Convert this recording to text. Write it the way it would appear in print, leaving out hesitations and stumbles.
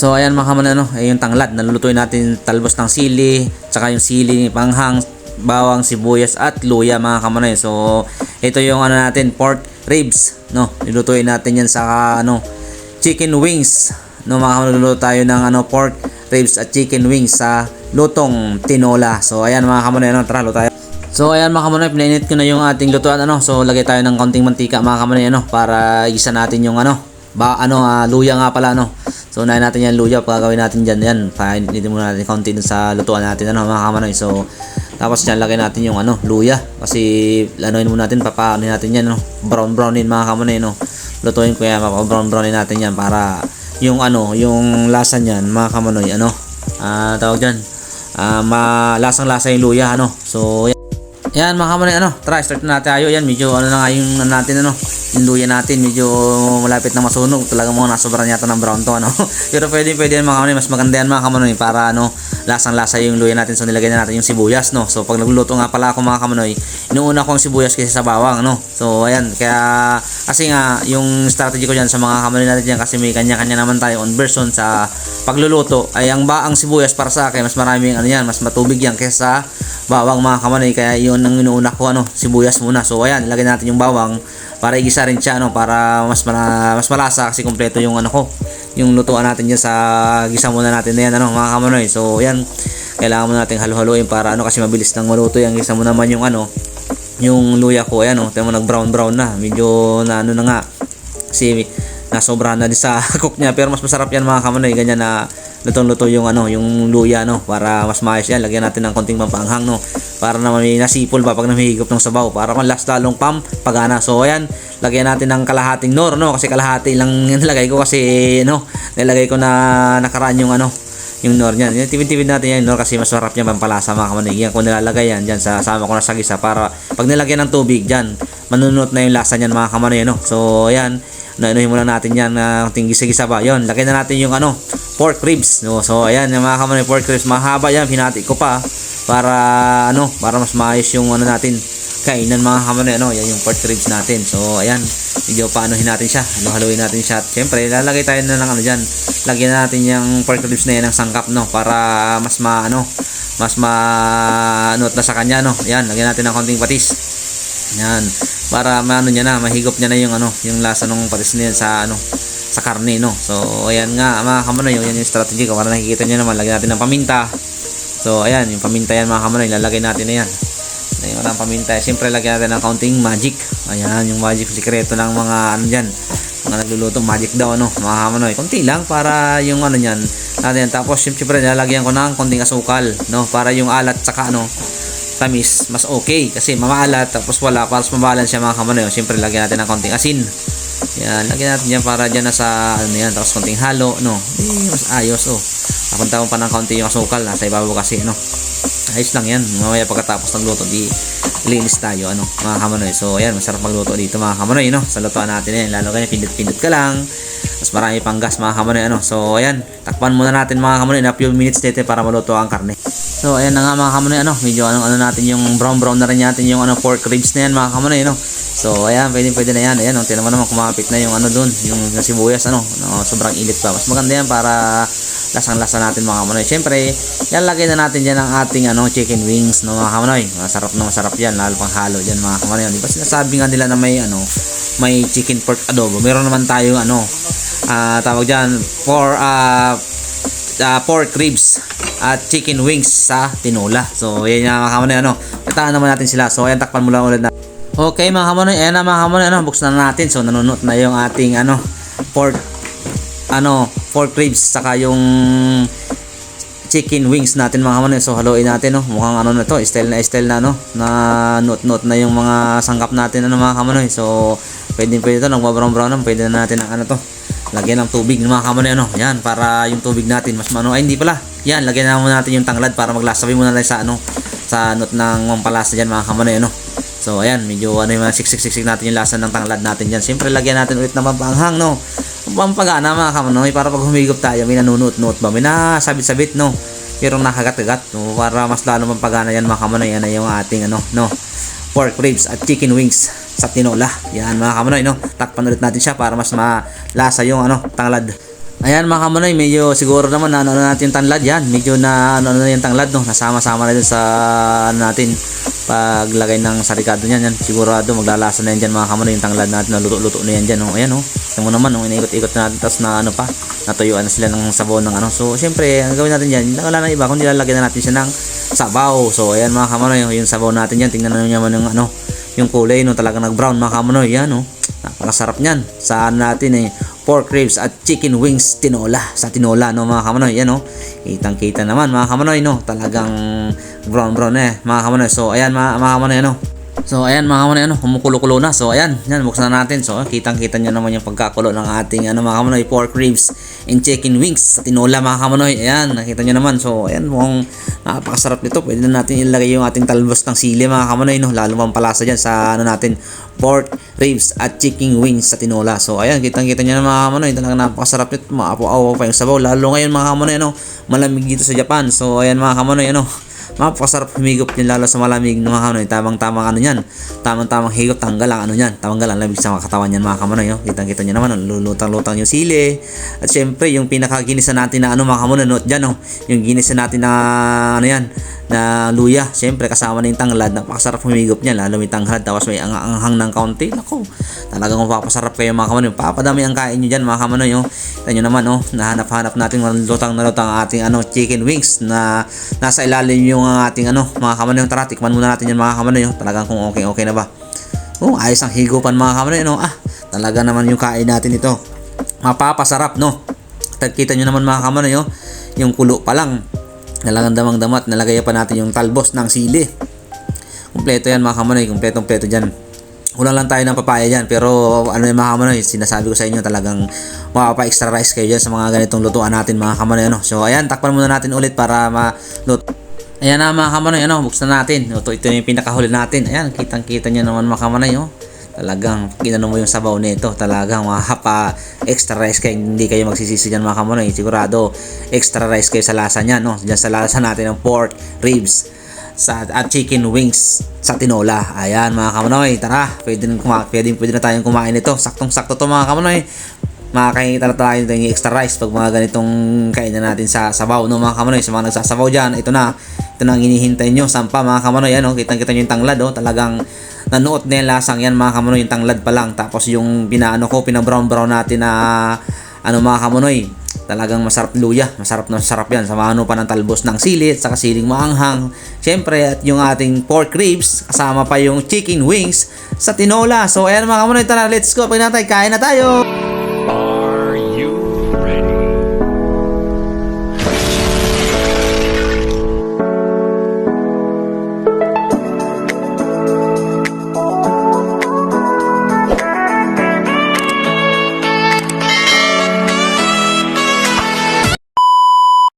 So ayan mga kamonoy, ay yung tanglad, nalulutuin natin talbos ng sili, tsaka yung sili, panghang, bawang, sibuyas at luya mga kamonoy. So ito yung natin, pork ribs, no. Nilutuin natin yan sa chicken wings, no mga kamonoy. Luluto tayo ng pork ribs at chicken wings sa lutong tinola. So ayan mga kamonoy, tara luto tayo. So ayan mga kamonoy, pinainit ko na yung ating lutuan So lagay tayo ng konting mantika mga kamonoy para isa natin yung luya nga pala So unahin natin yan luya, pagagawin natin diyan yan. Painitin muna natin konti dun sa lutuan natin mga kamonoy. So tapos diyan lagay natin yung luya kasi muna natin, papaano natin yan brownin mga kamonoy Lutuin ko yan, brownin natin yan para yung yung lasa niyan mga kamonoy tawag diyan malasang-lasa yung luya So yan mga kamonoy try start na natin tayo. Yan medyo na nga yung natin yung luya natin medyo malapit na masunog. Talaga mga nasobran yata ng brown to Pero pwede yan mga kamonoy, mas maganda yan mga kamonoy para lasang-lasa yung luya natin. So nilagay na natin yung sibuyas So pag nagluluto nga pala ako mga kamonoy, inuuna ko ang sibuyas kaysa sa bawang So ayan, kaya kasi nga yung strategy ko diyan sa mga kamonoy natin diyan, kasi may kanya-kanya naman tayo on version sa pagluluto, ay ang sibuyas para sa akin mas maraming mas matubig yan kaysa bawang mga kamonoy. Kaya yun ang inuuna ko sibuyas muna. So ayan, ilagay natin yung bawang para igisa rin siya para mas malasa, kasi kompleto yung yung lutuan natin diyan sa gisa muna natin na yan mga kamonoy. So ayan, kailangan mo nating halo-haloin para kasi mabilis nang maluto yan. Gisa mo naman yung yung luya ko. Ayan tingnan mo, nag brown na, medyo na na nga kasi nasobra na din sa cook niya. Pero mas masarap yan mga kamonoy, ganyan na lutong-luto yung yung luya para mas maayos yan. Lagyan natin ng konting pampanghang para naman may nasipol pa pag namihigop ng sabaw, para mas lalong pagana. So ayan, lagyan natin ng kalahating nor kasi kalahati lang nilagay ko kasi nilagay ko na nakaraan yung yung nor niyan. Tipid-tipid natin yan nor kasi mas masarap niya pampalasa mga kamonoy. Yan ko nilalagay yan diyan sa sama ko na sa gisa, para pag nilagyan ng tubig diyan manunot na yung lasa niyan mga kamonoy So ayan, nainuhin muna natin yan konting gisa-gisa ba. Yon, lagyan na natin yung pork ribs So ayan yung mga kamonoy, pork ribs mahaba yan, hinati ko pa para para mas maayos yung natin kainan mga kamonoy yan yung pork ribs natin. So ayan, medyo paanohin natin siya, haluin natin siya. At syempre lalagay tayo na ng diyan, lagyan natin yung pork ribs na yan ng sangkap para mas mas na sa kanya Yan, lagyan natin ng konting patis. Yan, para niya na, mahigop niya na yung yung lasa ng patis niya sa karne So ayan nga mga kamonoy, yan yung strategy ko para nakikita niyo naman. Lagyan natin ng paminta. So ayan, yung paminta yan mga kamonoy, lalagay natin na yan. Ngayon ang paminta, siyempre lagyan natin ng kaunting magic. Ayan, yung magic, sikreto ng mga diyan, mga nagluluto, magic daw mga kamonoy. Konti lang para yung niyan natin. Tapos siyempre lalagyan ko ng konting asukal para yung alat saka tamis mas okay, kasi mamaalat tapos wala, para mas mabalance siya mga kamonoy. Siyempre lagyan natin ng konting asin. Yan, lagyan natin yan para dyan nasa yan, tapos konting halo mas ayos napunta mo pa ng konti yung asukal nasa ibabaw kasi ayos lang yan. Mamaya pagkatapos ng luto linis tayo mga kamonoy. So ayan, masarap magluto dito mga kamonoy sa lutuan natin yan. Lalo kaya pindot-pindot ka lang, mas marami pang gas mga kamonoy So ayan, takpan muna natin mga kamonoy na few minutes dito para maluto ang karne. So ayan na nga mga kamonoy medyo natin yung brown na rin natin yung pork ribs na yan mga kamonoy So ayan, pwede na yan. Ayan tingnan mo naman, kumapit na yung doon, yung sibuyas sobrang init pa. Mas maganda yan para lasang-lasa natin mga kamonoy. Siyempre, yan lagay na natin diyan ang ating chicken wings mga kamonoy. Masarap yan, lalo pang halo diyan mga kamonoy. Di ba sinasabi nga nila na may chicken pork adobo. Meron naman tayo tawag diyan pork ribs at chicken wings sa tinola. So yan mga kamonoy Tataan naman natin sila. So ayan, takpan mo lang ulit na. Okay mga kamonoy, ayan na mga kamonoy buksan na natin. So nanunot na yung ating pork ribs saka yung chicken wings natin mga kamonoy. So haluin natin mukhang na to, style na na not na yung mga sangkap natin mga kamonoy. So pwede to, nagba-brown pwede na natin ang lagyan ng tubig mga kamonoy yan, para yung tubig natin mas ay hindi pala yan, lagyan na muna natin yung tanglad para maglasa. Sabi muna natin sa not ng mampalasa diyan mga kamonoy So ayan, medyo yung siksik natin yung lasa ng tanglad natin diyan. Siyempre lagyan natin ulit ng pampanghang pampagana mga kamonoy, para pag humigop tayo may nanunot-not ba, may nasabit-sabit pero nakagat-gat para mas lalo pampagana yan mga kamonoy. Yan na yung ating pork ribs at chicken wings sa tinola. Yan mga kamonoy, takpan ulit natin siya para mas malasa yung tanglad. Ayan mga kamonoy, medyo siguro naman na ano natin yung tanlad yan. Medyo na ano na yung tanglad no. Nasama-sama na dun sa ano natin paglagay ng sarikado niyan yan. Sigurado maglalasa na yan dyan mga kamonoy yung tanglad natin. Naluto-luto na yan dyan no. Ayan no. Tingnan mo naman no, iniikot-ikot natin tapos na ano pa, natuyuan na sila ng sabaw ng ano. So syempre, ang gawin natin diyan, wala nang iba kundi lalagyan na natin siya ng sabaw. So ayan mga kamonoy, yung sabaw natin yan. Tingnan niyo naman yung ano, yung kulay no, talagang nag-brown mga kamonoy. Yan no. Napakasarap niyan. Saan natin pork ribs at chicken wings tinola. Sa tinola no mga kamanoy. Yan no. Kitang-kita naman mga kamanoy no. Talagang brown mga kamanoy. So ayan mga kamanoy ano. So ayan mga kamanoy ano, kumukulo-kulo na. So ayan, yan buksan na natin. So kitang-kita niyo naman yung pagkakulo ng ating ano mga kamanoy, pork ribs and chicken wings sa tinola mga kamanoy. Ayan, nakita niyo naman. So ayan, mukhang napakasarap nito. Pwede na natin ilagay yung ating talbos ng sili mga kamanoy no. Lalo pang palasa diyan sa ano natin, pork ribs at chicken wings sa tinola. So ayan, kitang-kita niyo na mga kamanoy, talagang napakasarap nito. Maapo-apo pa yung sabaw. Lalo ngayon mga kamanoy ano, malamig dito sa Japan. So ayan mga kamanoy ano, mapakasarap humigop din lalo sa malamig ng mga kamanoy. Tamang-tamang ano yan, tamang-tamang higop, tanggal ang ano yan, tanggal ang lamig sa katawan yan mga kamanoy no? Kitang-kita nyo naman, lulutang-lutang yung sili. At syempre yung pinakaginisa natin na ano mga kamanoy, note dyan no? Yung ginisa natin na ano yan, na luya, syempre kasama na yung tanglad. Napakasarap humigop niya, lalo may tanglad tapos may anghang ng kaunti. Nako, talagang mapapasarap kayo mga kamanoy. Papadami ang kain nyo dyan mga kamanoy oh. Kita nyo naman oh, nahanap-hanap natin lutang na lutang ang ating ano, chicken wings na nasa ilalim yung ating ano mga kamanoy. Tara, tikman muna natin yan mga kamanoy oh. Talagang kung okay na ba. Oh, ayos ang higupan mga kamanoy no. Talaga naman yung kain natin ito, mapapasarap no. Kita nyo naman mga kamanoy oh, yung kulo pa lang talagang damang-damat, nalagay pa natin yung talbos ng sili. Kumpleto yan mga kamanoy, kumpletong-pleto dyan. Kulang lang tayo ng papaya dyan, pero ano yung mga kamanoy, sinasabi ko sa inyo, talagang makapa-extra rice kayo dyan sa mga ganitong lutuan natin mga kamanoy ano. So ayan, takpan muna natin ulit para maluto. Ayan na mga kamanoy ano, buksan natin. Ito yung pinakahuli natin. Ayan, kitang-kita nyo naman mga kamanoy oh. Talagang ginano mo yung sabaw nito, talagang mahapa extra rice kayo, hindi kayo magsisisi dyan mga kamanoy. Sigurado extra rice kayo sa lasa niya no. Diyan sa lasa natin ng pork ribs at chicken wings sa tinola. Ayan mga kamanoy, tara, pwede na tayong kumain nito. Saktong-sakto to mga kamanoy. Makakita na tayo ng extra rice pag mga ganitong kainan natin sa sabaw no mga kamanoy. Sa mga nagsasabaw dyan, ito na ang hinihintay nyo, sampa mga kamanoy. Ano, kitang-kita nyo yung tanglad oh, talagang nanuot na yung lasang yan mga kamanoy, yung tanglad pa lang. Tapos yung pinabrown natin na ano mga kamanoy, talagang masarap luya, masarap yan. Samahan pa ng talbos ng sili at saka siling maanghang. Syempre at yung ating pork ribs, kasama pa yung chicken wings sa tinola. So ayan mga kamanoy, tara, let's go, kain na tayo.